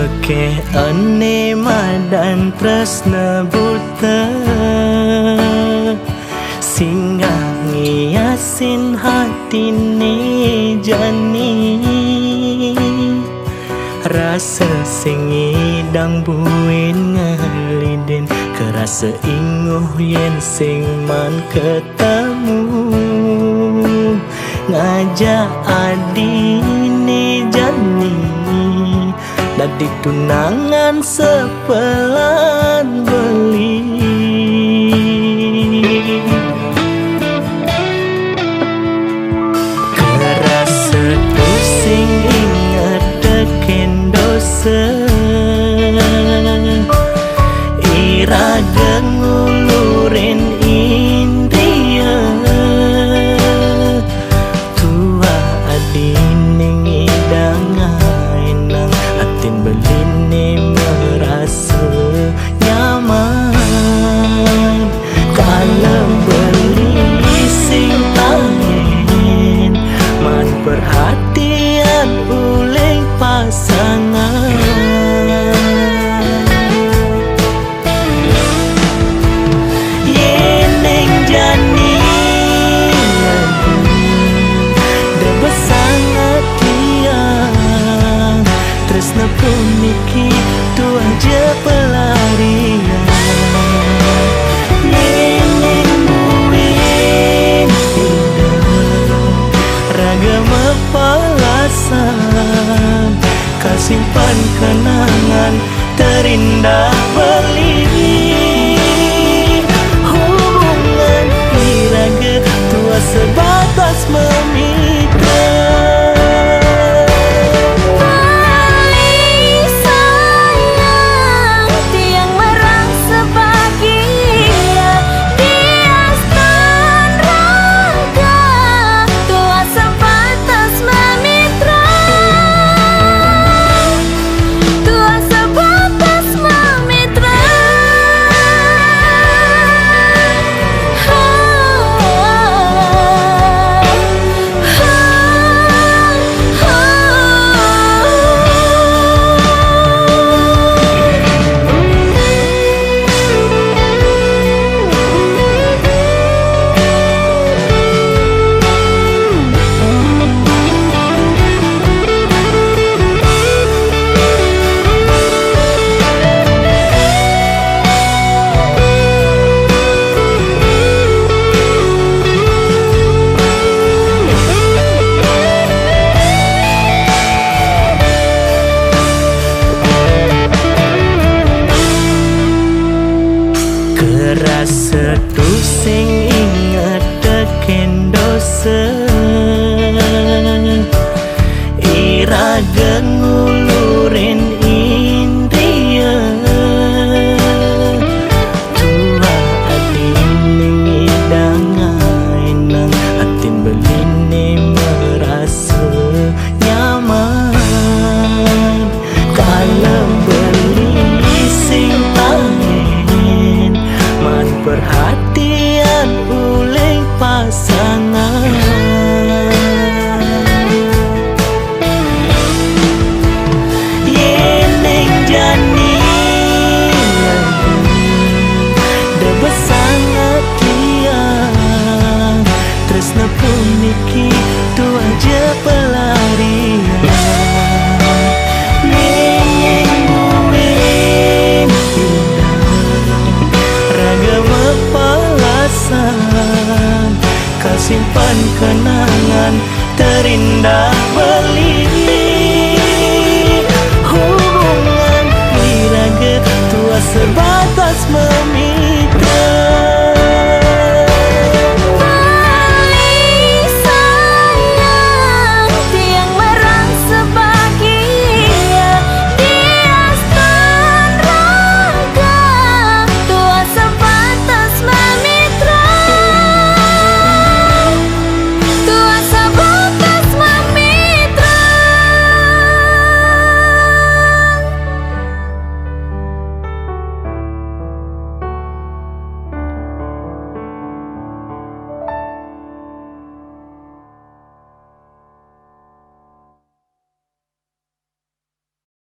Beke ane madan tresna buta singgah ngiasin hati ni jani rasa sing idang buin ngaliden kerasa inguh yen sing man ketemu ngajak adini jani dadi tunangan sepelan beli. Kerasa pusing ingat teken dosa iraga ngulurin indria tua adining idangan atin beline merasa nyaman kalau beli sing tangen man perhatian uling pasangan yeneng jani debes sangat tiang tresna puniki tu aja pelarian yeneng buin ragama palasan kasimpan kenangan terindah beli hubungan iraga tua sebatas memitra. Rasa tusing ingat teken dosa iraga ngulurin indria tua adining idangan atin beline merasa nyaman kalau beli sing tangen man perhatian uling pasangan yeneng jani debes sangat tiang tresna puniki tu aja pelarian simpan kenangan terindah beli hubungan iraga tua sebab